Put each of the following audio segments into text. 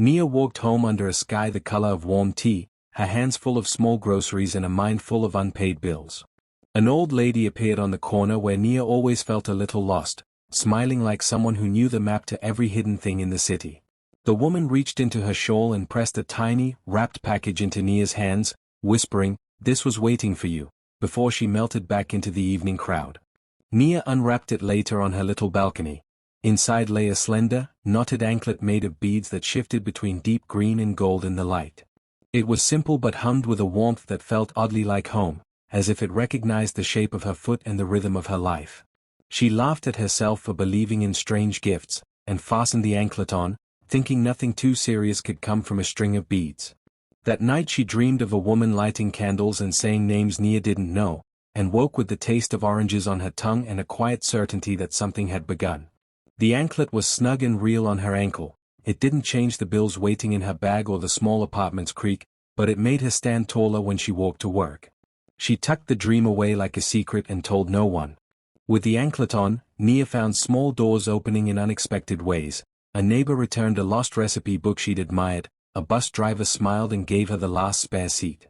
Nia walked home under a sky the color of warm tea, her hands full of small groceries and a mind full of unpaid bills. An old lady appeared on the corner where Nia always felt a little lost, smiling like someone who knew the map to every hidden thing in the city. The woman reached into her shawl and pressed a tiny, wrapped package into Nia's hands, whispering, "This was waiting for you," before she melted back into the evening crowd. Nia unwrapped it later on her little balcony. Inside lay a slender, knotted anklet made of beads that shifted between deep green and gold in the light. It was simple but hummed with a warmth that felt oddly like home, as if it recognized the shape of her foot and the rhythm of her life. She laughed at herself for believing in strange gifts, and fastened the anklet on, thinking nothing too serious could come from a string of beads. That night she dreamed of a woman lighting candles and saying names Nia didn't know, and woke with the taste of oranges on her tongue and a quiet certainty that something had begun. The anklet was snug and real on her ankle. It didn't change the bills waiting in her bag or the small apartment's creak, but it made her stand taller when she walked to work. She tucked the dream away like a secret and told no one. With the anklet on, Nia found small doors opening in unexpected ways. A neighbor returned a lost recipe book she'd admired, a bus driver smiled and gave her the last spare seat.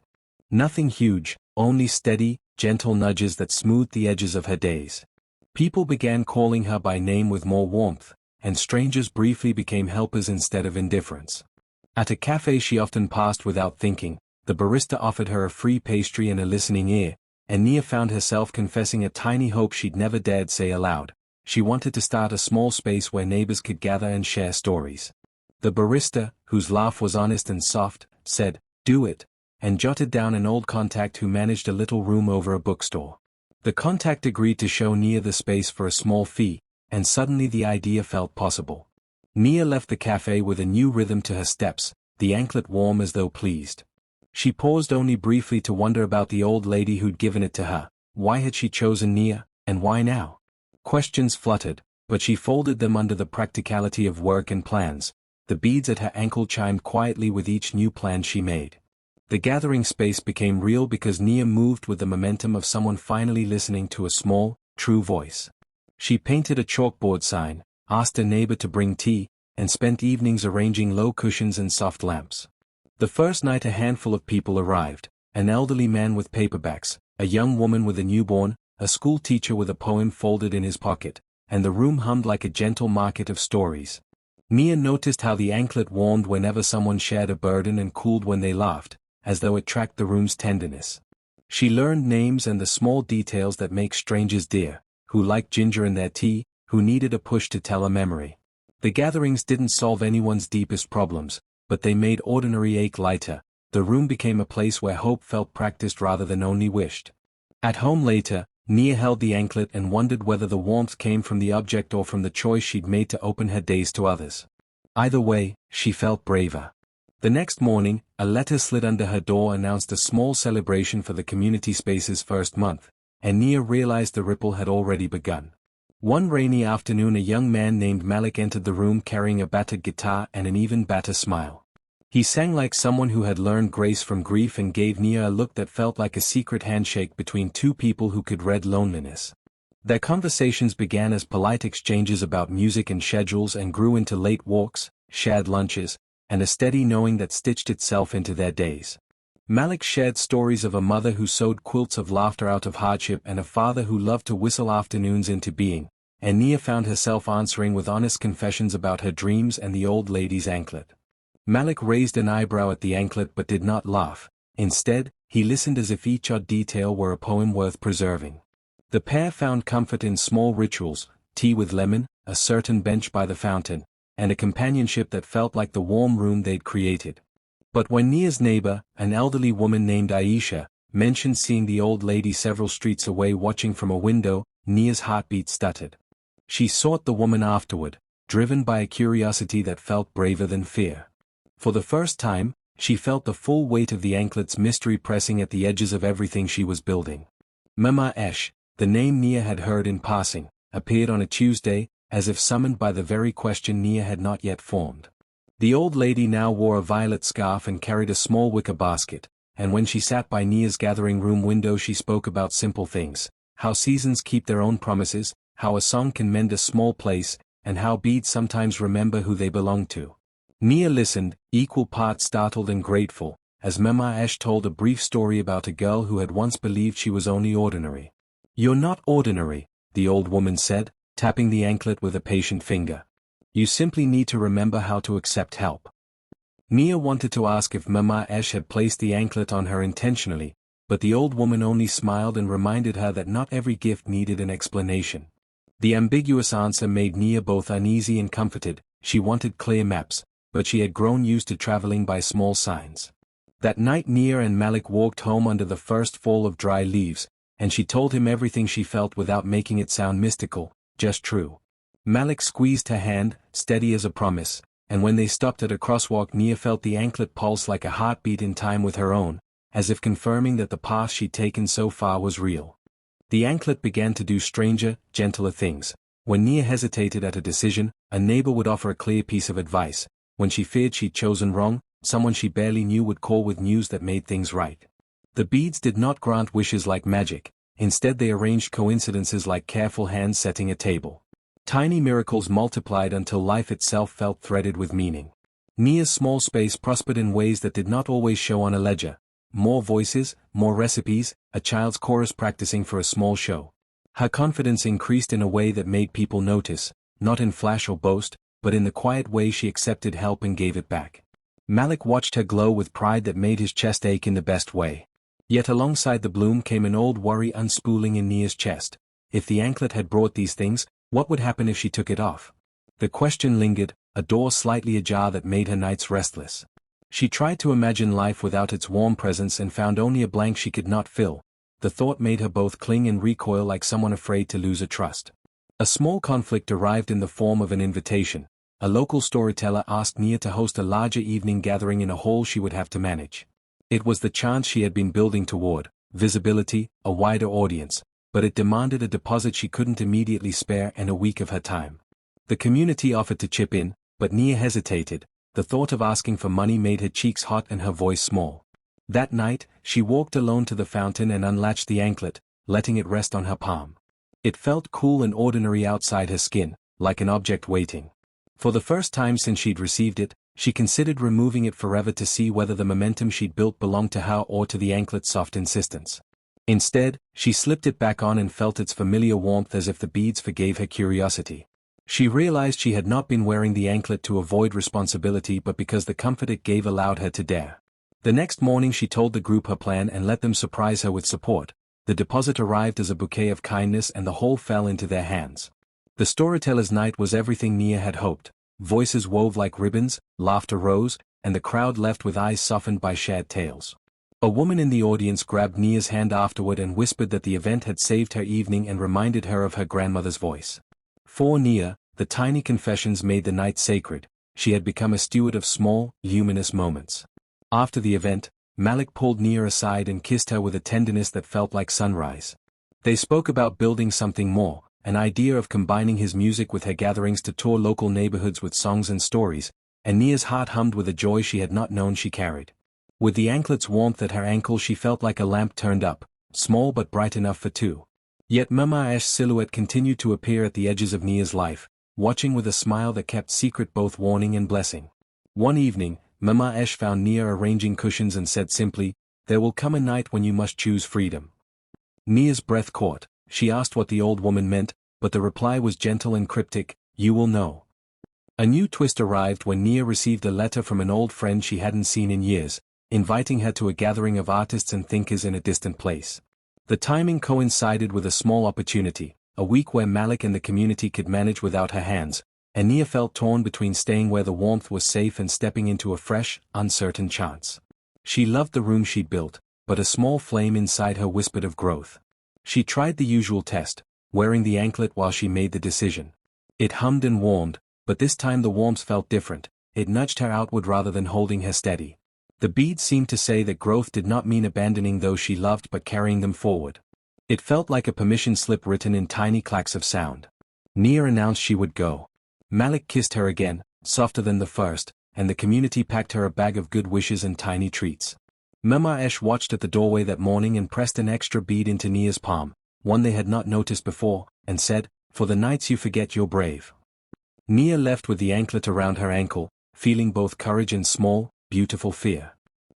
Nothing huge, only steady, gentle nudges that smoothed the edges of her days. People began calling her by name with more warmth, and strangers briefly became helpers instead of indifference. At a cafe she often passed without thinking, the barista offered her a free pastry and a listening ear, and Nia found herself confessing a tiny hope she'd never dared say aloud. She wanted to start a small space where neighbors could gather and share stories. The barista, whose laugh was honest and soft, said, "Do it," and jotted down an old contact who managed a little room over a bookstore. The contact agreed to show Nia the space for a small fee, and suddenly the idea felt possible. Nia left the cafe with a new rhythm to her steps, the anklet warm as though pleased. She paused only briefly to wonder about the old lady who'd given it to her. Why had she chosen Nia, and why now? Questions fluttered, but she folded them under the practicality of work and plans. The beads at her ankle chimed quietly with each new plan she made. The gathering space became real because Nia moved with the momentum of someone finally listening to a small, true voice. She painted a chalkboard sign, asked a neighbor to bring tea, and spent evenings arranging low cushions and soft lamps. The first night a handful of people arrived, an elderly man with paperbacks, a young woman with a newborn, a school teacher with a poem folded in his pocket, and the room hummed like a gentle market of stories. Nia noticed how the anklet warmed whenever someone shared a burden and cooled when they laughed, as though it tracked the room's tenderness. She learned names and the small details that make strangers dear, who liked ginger in their tea, who needed a push to tell a memory. The gatherings didn't solve anyone's deepest problems, but they made ordinary ache lighter. The room became a place where hope felt practiced rather than only wished. At home later, Nia held the anklet and wondered whether the warmth came from the object or from the choice she'd made to open her days to others. Either way, she felt braver. The next morning, a letter slid under her door announced a small celebration for the community space's first month, and Nia realized the ripple had already begun. One rainy afternoon a young man named Malik entered the room carrying a battered guitar and an even badder smile. He sang like someone who had learned grace from grief and gave Nia a look that felt like a secret handshake between two people who could read loneliness. Their conversations began as polite exchanges about music and schedules and grew into late walks, shared lunches, and a steady knowing that stitched itself into their days. Malik shared stories of a mother who sewed quilts of laughter out of hardship and a father who loved to whistle afternoons into being, and Nia found herself answering with honest confessions about her dreams and the old lady's anklet. Malik raised an eyebrow at the anklet but did not laugh. Instead, he listened as if each odd detail were a poem worth preserving. The pair found comfort in small rituals, tea with lemon, a certain bench by the fountain, and a companionship that felt like the warm room they'd created. But when Nia's neighbor, an elderly woman named Aisha, mentioned seeing the old lady several streets away watching from a window, Nia's heartbeat stuttered. She sought the woman afterward, driven by a curiosity that felt braver than fear. For the first time, she felt the full weight of the anklet's mystery pressing at the edges of everything she was building. Mama Esh, the name Nia had heard in passing, appeared on a Tuesday, as if summoned by the very question Nia had not yet formed. The old lady now wore a violet scarf and carried a small wicker basket, and when she sat by Nia's gathering room window she spoke about simple things, how seasons keep their own promises, how a song can mend a small place, and how beads sometimes remember who they belong to. Nia listened, equal parts startled and grateful, as Mama Ash told a brief story about a girl who had once believed she was only ordinary. "You're not ordinary," the old woman said, tapping the anklet with a patient finger. "You simply need to remember how to accept help." Nia wanted to ask if Mama Ash had placed the anklet on her intentionally, but the old woman only smiled and reminded her that not every gift needed an explanation. The ambiguous answer made Nia both uneasy and comforted. She wanted clear maps, but she had grown used to traveling by small signs. That night Nia and Malik walked home under the first fall of dry leaves, and she told him everything she felt without making it sound mystical, just true. Malik squeezed her hand, steady as a promise, and when they stopped at a crosswalk Nia felt the anklet pulse like a heartbeat in time with her own, as if confirming that the path she'd taken so far was real. The anklet began to do stranger, gentler things. When Nia hesitated at a decision, a neighbor would offer a clear piece of advice. When she feared she'd chosen wrong, someone she barely knew would call with news that made things right. The beads did not grant wishes like magic, instead they arranged coincidences like careful hands setting a table. Tiny miracles multiplied until life itself felt threaded with meaning. Nia's small space prospered in ways that did not always show on a ledger. More voices, more recipes, a child's chorus practicing for a small show. Her confidence increased in a way that made people notice, not in flash or boast, but in the quiet way she accepted help and gave it back. Malik watched her glow with pride that made his chest ache in the best way. Yet alongside the bloom came an old worry unspooling in Nia's chest. If the anklet had brought these things, what would happen if she took it off? The question lingered, a door slightly ajar that made her nights restless. She tried to imagine life without its warm presence and found only a blank she could not fill. The thought made her both cling and recoil like someone afraid to lose a trust. A small conflict arrived in the form of an invitation. A local storyteller asked Nia to host a larger evening gathering in a hall she would have to manage. It was the chance she had been building toward, visibility, a wider audience, but it demanded a deposit she couldn't immediately spare and a week of her time. The community offered to chip in, but Nia hesitated. The thought of asking for money made her cheeks hot and her voice small. That night, she walked alone to the fountain and unlatched the anklet, letting it rest on her palm. It felt cool and ordinary outside her skin, like an object waiting. For the first time since she'd received it, she considered removing it forever to see whether the momentum she'd built belonged to her or to the anklet's soft insistence. Instead, she slipped it back on and felt its familiar warmth as if the beads forgave her curiosity. She realized she had not been wearing the anklet to avoid responsibility but because the comfort it gave allowed her to dare. The next morning she told the group her plan and let them surprise her with support. The deposit arrived as a bouquet of kindness and the whole fell into their hands. The storyteller's night was everything Nia had hoped. Voices wove like ribbons, laughter rose, and the crowd left with eyes softened by shared tales. A woman in the audience grabbed Nia's hand afterward and whispered that the event had saved her evening and reminded her of her grandmother's voice. For Nia, the tiny confessions made the night sacred. She had become a steward of small, luminous moments. After the event, Malik pulled Nia aside and kissed her with a tenderness that felt like sunrise. They spoke about building something more, an idea of combining his music with her gatherings to tour local neighborhoods with songs and stories, and Nia's heart hummed with a joy she had not known she carried. With the anklet's warmth at her ankle she felt like a lamp turned up, small but bright enough for two. Yet Mama Ash's silhouette continued to appear at the edges of Nia's life, watching with a smile that kept secret both warning and blessing. One evening, Mama Ash found Nia arranging cushions and said simply, "There will come a night when you must choose freedom." Nia's breath caught. She asked what the old woman meant, but the reply was gentle and cryptic, "You will know." A new twist arrived when Nia received a letter from an old friend she hadn't seen in years, inviting her to a gathering of artists and thinkers in a distant place. The timing coincided with a small opportunity, a week where Malik and the community could manage without her hands, and Nia felt torn between staying where the warmth was safe and stepping into a fresh, uncertain chance. She loved the room she'd built, but a small flame inside her whispered of growth. She tried the usual test, wearing the anklet while she made the decision. It hummed and warmed, but this time the warmth felt different. It nudged her outward rather than holding her steady. The beads seemed to say that growth did not mean abandoning those she loved but carrying them forward. It felt like a permission slip written in tiny clacks of sound. Nia announced she would go. Malik kissed her again, softer than the first, and the community packed her a bag of good wishes and tiny treats. Mama Ash watched at the doorway that morning and pressed an extra bead into Nia's palm, one they had not noticed before, and said, "For the nights you forget you're brave." Nia left with the anklet around her ankle, feeling both courage and small, beautiful fear.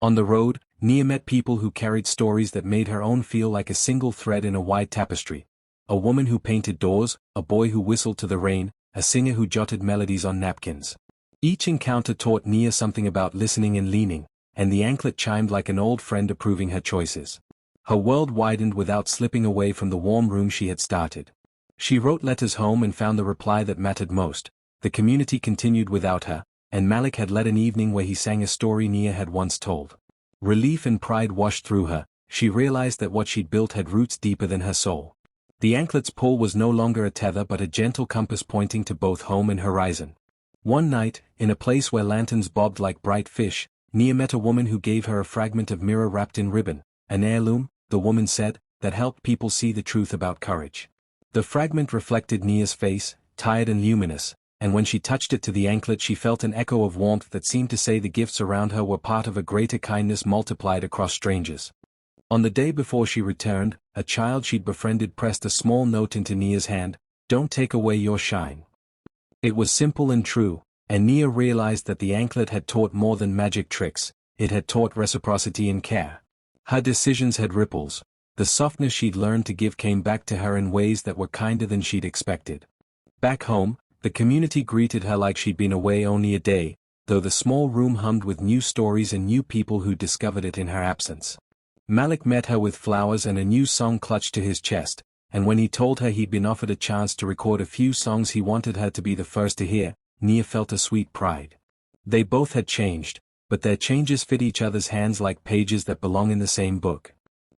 On the road, Nia met people who carried stories that made her own feel like a single thread in a wide tapestry. A woman who painted doors, a boy who whistled to the rain, a singer who jotted melodies on napkins. Each encounter taught Nia something about listening and leaning, and the anklet chimed like an old friend approving her choices. Her world widened without slipping away from the warm room she had started. She wrote letters home and found the reply that mattered most. The community continued without her, and Malik had led an evening where he sang a story Nia had once told. Relief and pride washed through her. She realized that what she'd built had roots deeper than her soul. The anklet's pull was no longer a tether but a gentle compass pointing to both home and horizon. One night, in a place where lanterns bobbed like bright fish, Nia met a woman who gave her a fragment of mirror wrapped in ribbon, an heirloom, the woman said, that helped people see the truth about courage. The fragment reflected Nia's face, tired and luminous, and when she touched it to the anklet she felt an echo of warmth that seemed to say the gifts around her were part of a greater kindness multiplied across strangers. On the day before she returned, a child she'd befriended pressed a small note into Nia's hand, "Don't take away your shine." It was simple and true, and Nia realized that the anklet had taught more than magic tricks, it had taught reciprocity and care. Her decisions had ripples. The softness she'd learned to give came back to her in ways that were kinder than she'd expected. Back home, the community greeted her like she'd been away only a day, though the small room hummed with new stories and new people who discovered it in her absence. Malik met her with flowers and a new song clutched to his chest, and when he told her he'd been offered a chance to record a few songs he wanted her to be the first to hear, Nia felt a sweet pride. They both had changed, but their changes fit each other's hands like pages that belong in the same book.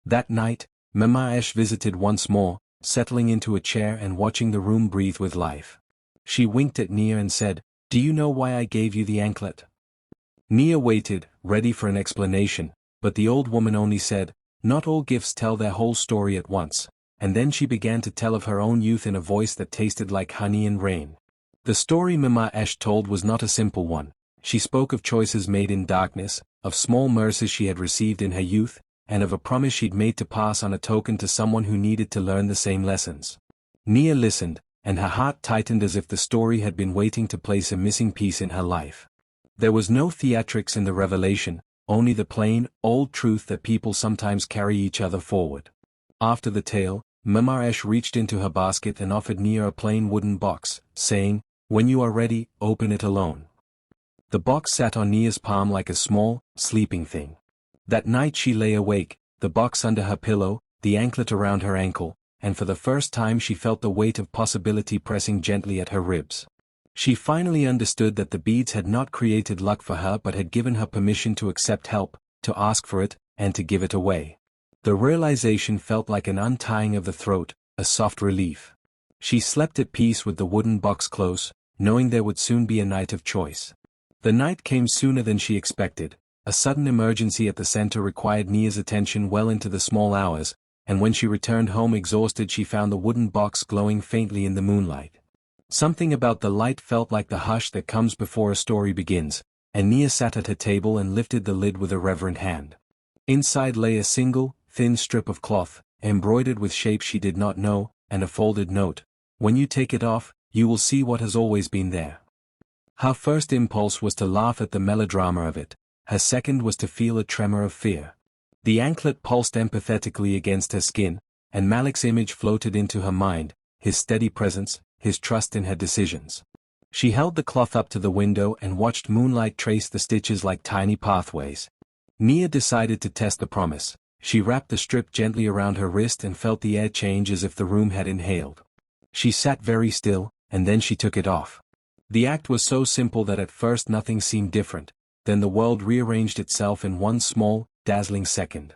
That night, Mama Esh visited once more, settling into a chair and watching the room breathe with life. She winked at Nia and said, "Do you know why I gave you the anklet?" Nia waited, ready for an explanation, but the old woman only said, "Not all gifts tell their whole story at once," and then she began to tell of her own youth in a voice that tasted like honey and rain. The story Mama Esh told was not a simple one. She spoke of choices made in darkness, of small mercies she had received in her youth, and of a promise she'd made to pass on a token to someone who needed to learn the same lessons. Nia listened, and her heart tightened as if the story had been waiting to place a missing piece in her life. There was no theatrics in the revelation, only the plain, old truth that people sometimes carry each other forward. After the tale, Mama Esh reached into her basket and offered Nia a plain wooden box, saying, "When you are ready, open it alone." The box sat on Nia's palm like a small, sleeping thing. That night she lay awake, the box under her pillow, the anklet around her ankle, and for the first time she felt the weight of possibility pressing gently at her ribs. She finally understood that the beads had not created luck for her but had given her permission to accept help, to ask for it, and to give it away. The realization felt like an untying of the throat, a soft relief. She slept at peace with the wooden box close, knowing there would soon be a night of choice. The night came sooner than she expected. A sudden emergency at the center required Nia's attention well into the small hours, and when she returned home exhausted she found the wooden box glowing faintly in the moonlight. Something about the light felt like the hush that comes before a story begins, and Nia sat at her table and lifted the lid with a reverent hand. Inside lay a single, thin strip of cloth, embroidered with shapes she did not know, and a folded note. "When you take it off, you will see what has always been there." Her first impulse was to laugh at the melodrama of it. Her second was to feel a tremor of fear. The anklet pulsed empathetically against her skin, and Malik's image floated into her mind, his steady presence, his trust in her decisions. She held the cloth up to the window and watched moonlight trace the stitches like tiny pathways. Nia decided to test the promise. She wrapped the strip gently around her wrist and felt the air change as if the room had inhaled. She sat very still, and then she took it off. The act was so simple that at first nothing seemed different, then the world rearranged itself in one small, dazzling second.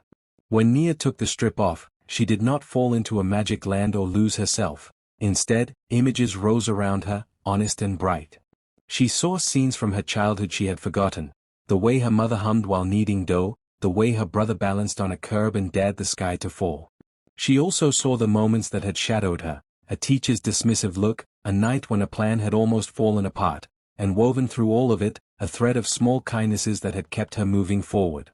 When Nia took the strip off, she did not fall into a magic land or lose herself. Instead, images rose around her, honest and bright. She saw scenes from her childhood she had forgotten, the way her mother hummed while kneading dough, the way her brother balanced on a curb and dared the sky to fall. She also saw the moments that had shadowed her, a teacher's dismissive look, a night when a plan had almost fallen apart, and woven through all of it, a thread of small kindnesses that had kept her moving forward.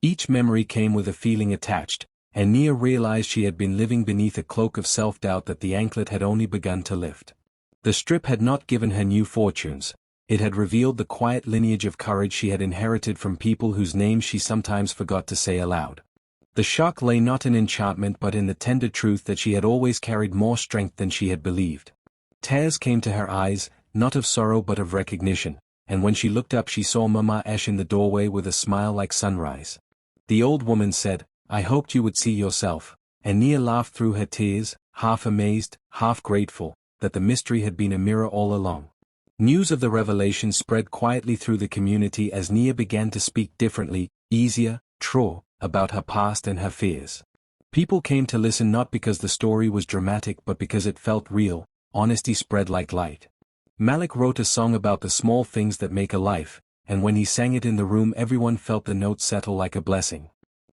Each memory came with a feeling attached, and Nia realized she had been living beneath a cloak of self-doubt that the anklet had only begun to lift. The strip had not given her new fortunes, It had revealed the quiet lineage of courage she had inherited from people whose names she sometimes forgot to say aloud. The shock lay not in enchantment but in the tender truth that she had always carried more strength than she had believed. Tears came to her eyes, not of sorrow but of recognition, and when she looked up she saw Mama Esh in the doorway with a smile like sunrise. The old woman said, "I hoped you would see yourself," and Nia laughed through her tears, half amazed, half grateful, that the mystery had been a mirror all along. News of the revelation spread quietly through the community as Nia began to speak differently, easier, truer, about her past and her fears. People came to listen not because the story was dramatic but because it felt real. Honesty spread like light. Malik wrote a song about the small things that make a life, and when he sang it in the room everyone felt the notes settle like a blessing.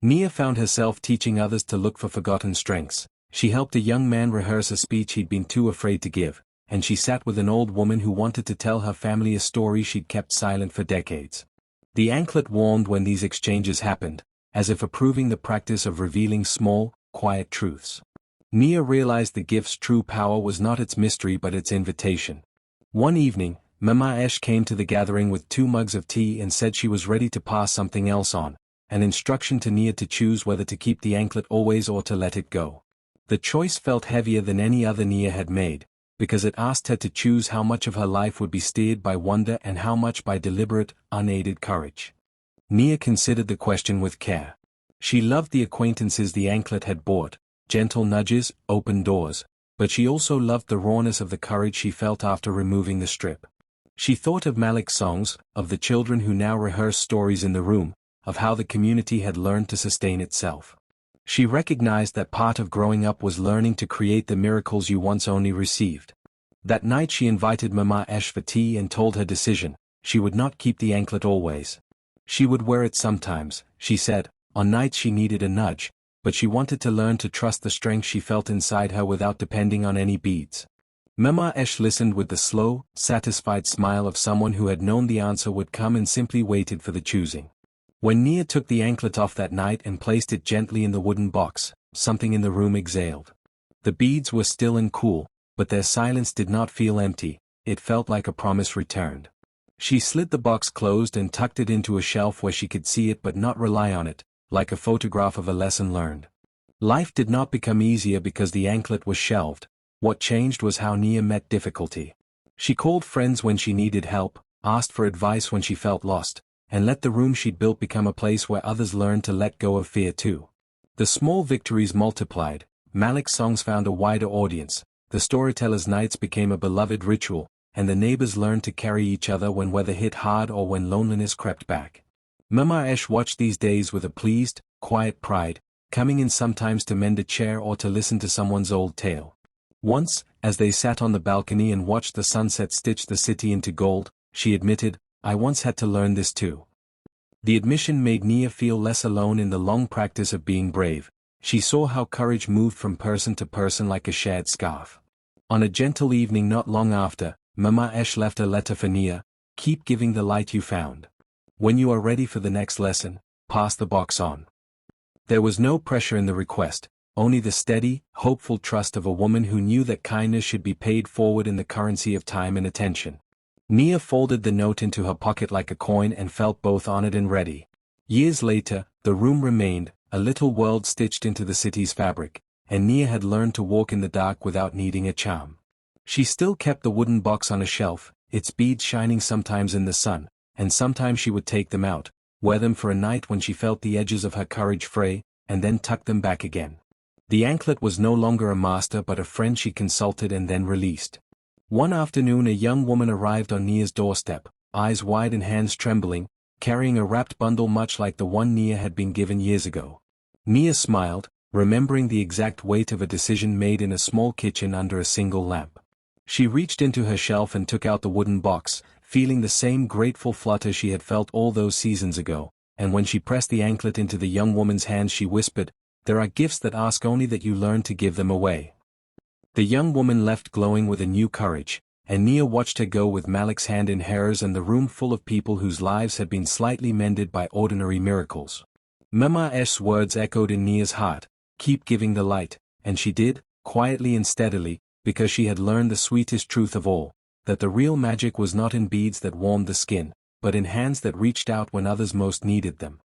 Nia found herself teaching others to look for forgotten strengths. She helped a young man rehearse a speech he'd been too afraid to give, and she sat with an old woman who wanted to tell her family a story she'd kept silent for decades. The anklet warmed when these exchanges happened, as if approving the practice of revealing small, quiet truths. Nia realized the gift's true power was not its mystery but its invitation. One evening, Mama Esh came to the gathering with 2 mugs of tea and said she was ready to pass something else on, an instruction to Nia to choose whether to keep the anklet always or to let it go. The choice felt heavier than any other Nia had made, because it asked her to choose how much of her life would be steered by wonder and how much by deliberate, unaided courage. Nia considered the question with care. She loved the acquaintances the anklet had brought, gentle nudges, open doors, but she also loved the rawness of the courage she felt after removing the strip. She thought of Malik's songs, of the children who now rehearsed stories in the room, of how the community had learned to sustain itself. She recognized that part of growing up was learning to create the miracles you once only received. That night she invited Mama Esh for tea and told her decision: she would not keep the anklet always. She would wear it sometimes, she said, on nights she needed a nudge, but she wanted to learn to trust the strength she felt inside her without depending on any beads. Mama Esh listened with the slow, satisfied smile of someone who had known the answer would come and simply waited for the choosing. When Nia took the anklet off that night and placed it gently in the wooden box, something in the room exhaled. The beads were still and cool, but their silence did not feel empty, it felt like a promise returned. She slid the box closed and tucked it into a shelf where she could see it but not rely on it, like a photograph of a lesson learned. Life did not become easier because the anklet was shelved. What changed was how Nia met difficulty. She called friends when she needed help, asked for advice when she felt lost, and let the room she'd built become a place where others learned to let go of fear too. The small victories multiplied, Malik's songs found a wider audience, the storyteller's nights became a beloved ritual, and the neighbors learned to carry each other when weather hit hard or when loneliness crept back. Mama Esh watched these days with a pleased, quiet pride, coming in sometimes to mend a chair or to listen to someone's old tale. Once, as they sat on the balcony and watched the sunset stitch the city into gold, she admitted, "I once had to learn this too." The admission made Nia feel less alone in the long practice of being brave. She saw how courage moved from person to person like a shared scarf. On a gentle evening not long after, Mama Esh left a letter for Nia: "Keep giving the light you found. When you are ready for the next lesson, pass the box on." There was no pressure in the request, only the steady, hopeful trust of a woman who knew that kindness should be paid forward in the currency of time and attention. Nia folded the note into her pocket like a coin and felt both honored and ready. Years later, the room remained, a little world stitched into the city's fabric, and Nia had learned to walk in the dark without needing a charm. She still kept the wooden box on a shelf, its beads shining sometimes in the sun, and sometimes she would take them out, wear them for a night when she felt the edges of her courage fray, and then tuck them back again. The anklet was no longer a master but a friend she consulted and then released. One afternoon a young woman arrived on Nia's doorstep, eyes wide and hands trembling, carrying a wrapped bundle much like the one Nia had been given years ago. Nia smiled, remembering the exact weight of a decision made in a small kitchen under a single lamp. She reached into her shelf and took out the wooden box, feeling the same grateful flutter she had felt all those seasons ago, and when she pressed the anklet into the young woman's hands she whispered, "There are gifts that ask only that you learn to give them away." The young woman left glowing with a new courage, and Nia watched her go with Malik's hand in hers and the room full of people whose lives had been slightly mended by ordinary miracles. Mama Esh's words echoed in Nia's heart, "Keep giving the light," and she did, quietly and steadily, because she had learned the sweetest truth of all. that the real magic was not in beads that warmed the skin, but in hands that reached out when others most needed them.